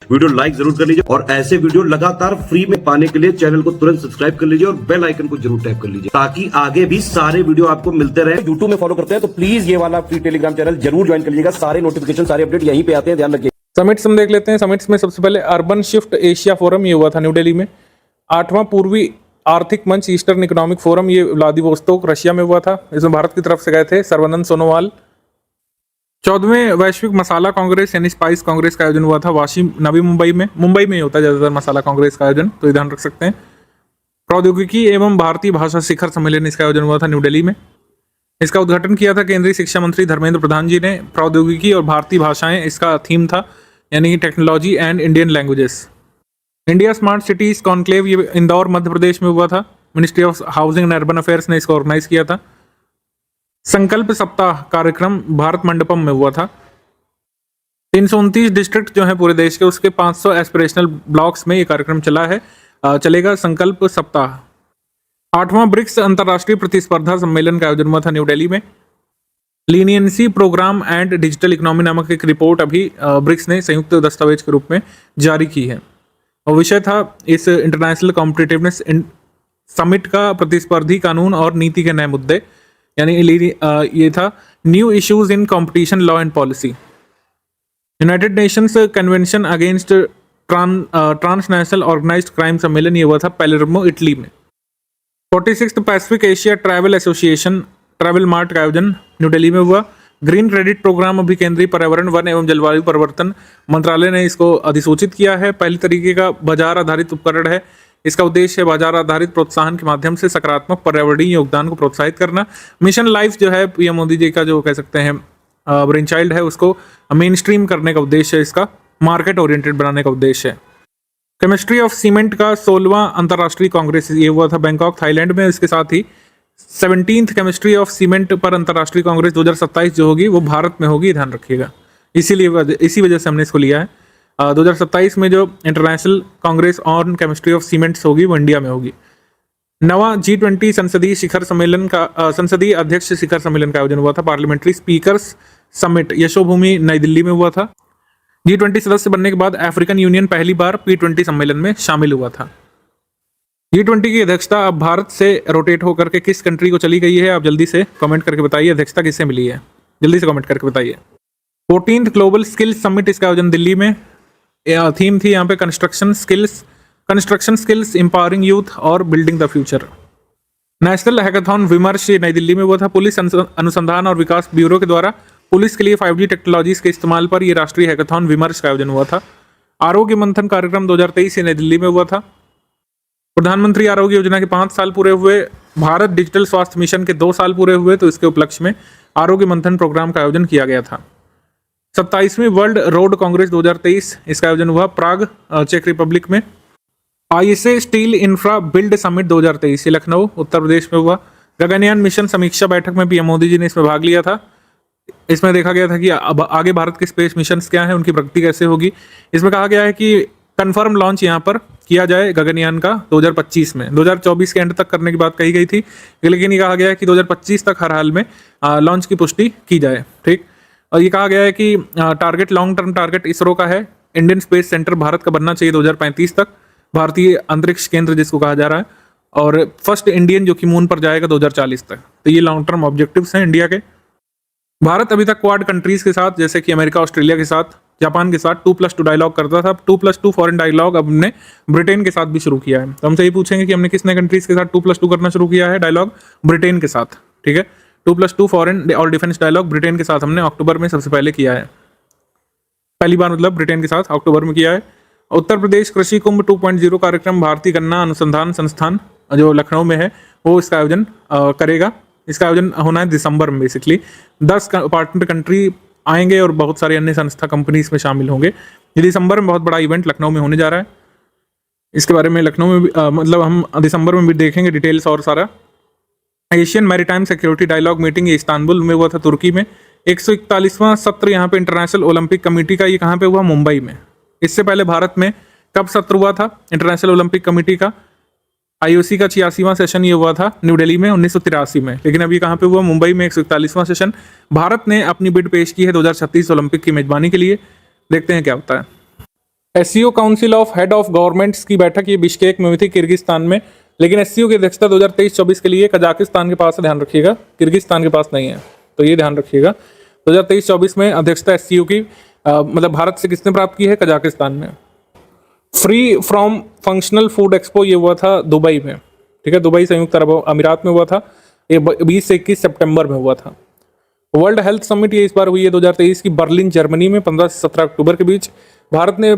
Video like जरूर कर लीजिए और ऐसे वीडियो लगातार फ्री में पाने के लिए चैनल को तुरंत सब्सक्राइब कर लीजिए और बेल आइकन को जरूर टैप कर लीजिए ताकि आगे भी सारे वीडियो आपको मिलते रहे। यूट्यूब में फॉलो करते हैं तो प्लीज ये वाला फ्री टेलीग्राम चैनल जरूर ज्वाइन कर लीजिएगा। सारे नोटिफिकेशन सारे अपडेट यहीं पे आते हैं, ध्यान रखिए। समिट्स हम देख लेते हैं। समिट्स में सबसे पहले अर्बन शिफ्ट एशिया फोरम ये हुआ था न्यू दिल्ली में। 8वां पूर्वी आर्थिक मंच ईस्टर्न इकोनॉमिक फोरम ये व्लादिवोस्तोक रशिया में हुआ था। इसमें भारत की तरफ से गए थे सर्बानंद सोनोवाल। 14वें वैश्विक मसाला कांग्रेस यानी स्पाइस कांग्रेस का आयोजन हुआ था वाशी नवी मुंबई में ही होता है ज्यादातर मसाला कांग्रेस का आयोजन, तो ये ध्यान रख सकते हैं। प्रौद्योगिकी एवं भारतीय भाषा शिखर सम्मेलन इसका आयोजन हुआ था न्यू दिल्ली में। इसका उद्घाटन किया था केंद्रीय शिक्षा मंत्री धर्मेंद्र प्रधान जी ने। प्रौद्योगिकी और भारतीय भाषाएं इसका थीम था, यानी technology and Indian languages. India smart cities conclave ये इंदौर मध्य प्रदेश में हुआ था। Ministry of housing and urban affairs ने इसको ऑर्गेनाइज किया था। संकल्प सप्ताह कार्यक्रम भारत मंडपम में हुआ था। 329 डिस्ट्रिक्ट जो है पूरे देश के, उसके 500 एस्पिरेशनल ब्लॉक्स में ये कार्यक्रम चलेगा संकल्प सप्ताह। 8वां ब्रिक्स अंतर्राष्ट्रीय प्रतिस्पर्धा सम्मेलन का आयोजन हुआ था न्यू दिल्ली में। Leniency programme and digital economy नामक एक रिपोर्ट अभी ब्रिक्स ने संयुक्त दस्तावेज के रूप में जारी की है और विषय था इस इंटरनेशनल कॉम्पिटिटिवनेस समिट का प्रतिस्पर्धी कानून और नीति के नए मुद्दे, यानी ये था new issues in competition law and policy. United Nations Convention against transnational organised crime सम्मेलन ये हुआ था पैलेर्मो इटली में। 46th Pacific Asia travel association travel mart का आयोजन न्यू दिल्ली में हुआ। ग्रीन क्रेडिट प्रोग्राम अभी केंद्रीय पर्यावरण वन एवं जलवायु परिवर्तन मंत्रालय ने इसको अधिसूचित किया है। पहली तरीके का बाजार आधारित उपकरण है। इसका उद्देश्य है बाजार आधारित प्रोत्साहन के माध्यम से सकारात्मक पर्यावरणीय योगदान को प्रोत्साहित करना। मिशन लाइफ जो है पीएम मोदी जी का जो कह सकते हैं ब्रेन चाइल्ड है, उसको मेन स्ट्रीम करने का उद्देश्य है, इसका मार्केट ओरिएंटेड बनाने का उद्देश्य है। केमिस्ट्री ऑफ सीमेंट का 16वां अंतर्राष्ट्रीय कांग्रेस ये हुआ था बैंकॉक थाईलैंड में। इसके साथ ही 17th केमिस्ट्री ऑफ सीमेंट पर अंतर्राष्ट्रीय कांग्रेस 2027 जो होगी वो भारत में होगी, ध्यान रखिएगा। इसी वजह से हमने इसको लिया है। 2027 में जो international Congress on chemistry of cements होगी वो इंडिया में होगी। 9वां G20 संसदीय अध्यक्ष शिखर सम्मेलन का आयोजन हुआ था। पार्लियामेंट्री स्पीकर्स समिट यशोभूमि नई दिल्ली में हुआ था। G20 सदस्य बनने के बाद अफ्रीकन यूनियन पहली बार P20 सम्मेलन में शामिल हुआ था। G20 की अध्यक्षता अब भारत से रोटेट होकर के किस कंट्री को चली गई है, आप जल्दी से कमेंट करके बताइए। अध्यक्षता किससे मिली है, जल्दी से कमेंट करके बताइए। 14th ग्लोबल स्किल्स समिट इसका आयोजन दिल्ली में। थीम थी यहाँ पे कंस्ट्रक्शन स्किल्स एम्पावरिंग यूथ और building the future. National hackathon विमर्श नई दिल्ली में हुआ था। पुलिस अनुसंधान और विकास ब्यूरो के द्वारा पुलिस के लिए 5G टेक्नोलॉजीज के इस्तेमाल पर यह राष्ट्रीय हैकाथॉन विमर्श का आयोजन हुआ था। आरोग्य मंथन कार्यक्रम 2023 नई दिल्ली में हुआ था। प्रधानमंत्री आरोग्य योजना के 5 साल पूरे हुए। भारत डिजिटल स्वास्थ्य मिशन के 2 साल पूरे हुए, तो इसके उपलक्ष्य में आरोग्य मंथन प्रोग्राम का आयोजन किया गया था। 27वीं वर्ल्ड रोड कांग्रेस 2023 इसका आयोजन हुआ प्राग चेक रिपब्लिक में। ISA steel infra build summit 2023 Lucknow Uttar Pradesh में हुआ। गगनयान मिशन समीक्षा बैठक में पीएम मोदी जी ने इसमें भाग लिया था। इसमें देखा गया था कि अब आगे भारत के स्पेस मिशंस क्या है, उनकी प्रगति कैसे होगी। इसमें कहा गया है कि कंफर्म लॉन्च यहाँ पर किया जाए गगनयान का 2025 में। 2024 के एंड तक करने की बात कही गई थी, लेकिन ये कहा गया है कि 2025 तक हर हाल में लॉन्च की पुष्टि की जाए। ठीक, और ये कहा गया है कि target long term target ISRO का है, इंडियन स्पेस सेंटर भारत का बनना चाहिए 2035 तक, भारतीय अंतरिक्ष केंद्र जिसको कहा जा रहा है, और फर्स्ट इंडियन जो कि मून पर जाएगा 2040 तक। तो ये लॉन्ग टर्म ऑब्जेक्टिव्स हैं इंडिया के। भारत अभी तक क्वाड कंट्रीज के साथ जैसे कि अमेरिका, ऑस्ट्रेलिया के साथ, जापान के साथ 2+2 डायलॉग करता था। 2+2 फॉरेन डायलॉग अब हमने ब्रिटेन के साथ भी शुरू किया है। तो हमसे ये पूछेंगे कि हमने किसने कंट्रीज के साथ 2+2 करना शुरू किया है डायलॉग? ब्रिटेन के साथ। ठीक है, 2+2 फॉरेन और डिफेंस डायलॉग ब्रिटेन के साथ हमने अक्टूबर में सबसे पहले किया है। पहली बार मतलब ब्रिटेन के साथ अक्टूबर में किया है। उत्तर प्रदेश कृषि कुंभ 2.0 कार्यक्रम भारतीय गन्ना अनुसंधान संस्थान जो लखनऊ में है वो इसका आयोजन करेगा। इसका आयोजन होना है दिसंबर में। बेसिकली 10 पार्टनर कंट्री आएंगे और बहुत सारे अन्य संस्था कंपनी इसमें शामिल होंगे। ये दिसंबर में बहुत बड़ा इवेंट लखनऊ में होने जा रहा है। इसके बारे में लखनऊ में भी मतलब हम दिसंबर में भी देखेंगे डिटेल्स और सारा। Asian maritime security dialogue meeting Istanbul में हुआ था, तुर्की में। 141वां सत्र यहाँ पे इंटरनेशनल ओलंपिक कमेटी का, ये कहाँ पे हुआ? मुंबई में। इससे पहले भारत में कब सत्र हुआ था इंटरनेशनल ओलंपिक कमेटी का? IOC का 86वां सेशन ये हुआ था न्यू दिल्ली में 1983 में, लेकिन अभी कहाँ पे हुआ? मुंबई में 141वां सेशन। भारत ने अपनी बिड पेश की है 2036 ओलंपिक की मेजबानी के लिए। देखते हैं क्या होता है। SCO council of head of governments की बैठक ये बिश्केक में हुई थी किर्गिस्तान में, लेकिन एससीओ की अध्यक्षता 2023-24 के लिए कजाकिस्तान के पास है, ध्यान रखिएगा, किर्गिस्तान के पास नहीं है, तो ये ध्यान रखिएगा। 2023-24 में अध्यक्षता एससीओ की मतलब भारत से किसने प्राप्त की है? कजाकिस्तान में। Free from functional food expo ये हुआ था दुबई में, ठीक है, दुबई संयुक्त अरब अमीरात में हुआ था, ये 20 से 21 सितंबर में हुआ था। वर्ल्ड हेल्थ समिट ये इस बार हुई है 2023 की बर्लिन जर्मनी में 15 से 17 अक्टूबर के बीच। भारत ने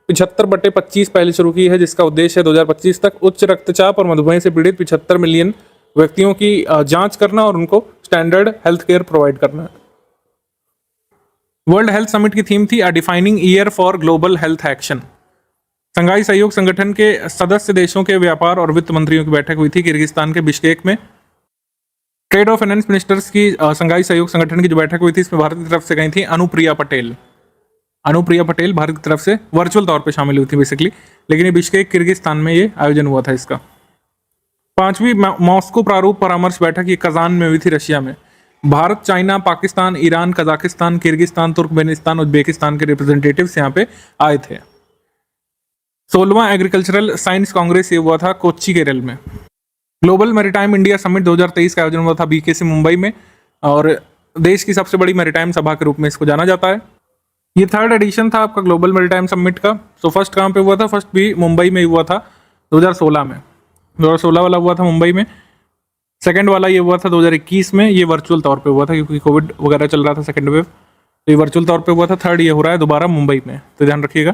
75/25 पहले शुरू की है, जिसका उद्देश्य है 2025 तक उच्च रक्तचाप और मधुमेह से पीड़ित 75 मिलियन व्यक्तियों की जांच करना और उनको स्टैंडर्ड हेल्थ केयर प्रोवाइड करना। वर्ल्ड हेल्थ समिट की थीम थी a defining year for global health action. Shanghai सहयोग संगठन के सदस्य देशों के व्यापार और वित्त मंत्रियों की बैठक हुई थी किर्गिस्तान के बिश्केक में। ट्रेड और फाइनेंस मिनिस्टर्स की संघाई सहयोग संगठन की जो बैठक हुई थी, इसमें भारत की तरफ से गई थी अनुप्रिया पटेल। अनुप्रिया पटेल भारत की तरफ से वर्चुअल तौर पे शामिल हुई थी बेसिकली, लेकिन ये बिश्केक किर्गिस्तान में ये आयोजन हुआ था इसका। 5वीं मॉस्को प्रारूप परामर्श बैठक ये कजान में हुई थी रशिया में। Bharat, China, Pakistan, Iran, Kazakhstan, Kyrgyzstan, Turkmenistan, Uzbekistan के रिप्रेजेंटेटिव्स यहाँ पे आए थे। 16वां एग्रीकल्चरल साइंस कांग्रेस ये हुआ था कोच्चि केरल में। ग्लोबल मैरीटाइम इंडिया समिट 2023 का आयोजन हुआ था बीकेसी मुंबई में, और देश की सबसे बड़ी मैरीटाइम सभा के रूप में इसको जाना जाता है। ये 3rd एडिशन था आपका ग्लोबल मैरीटाइम समिट का। तो फर्स्ट कहाँ पे हुआ था? फर्स्ट भी मुंबई में हुआ था 2016 में, 2016 वाला हुआ था मुंबई में। सेकंड वाला ये हुआ था 2021 में, ये वर्चुअल तौर पे हुआ था क्योंकि कोविड वगैरह चल रहा था, सेकंड वेव, तो ये वर्चुअल तौर पे हुआ था। 3rd ये हो रहा है दोबारा मुंबई में, तो ध्यान रखिएगा।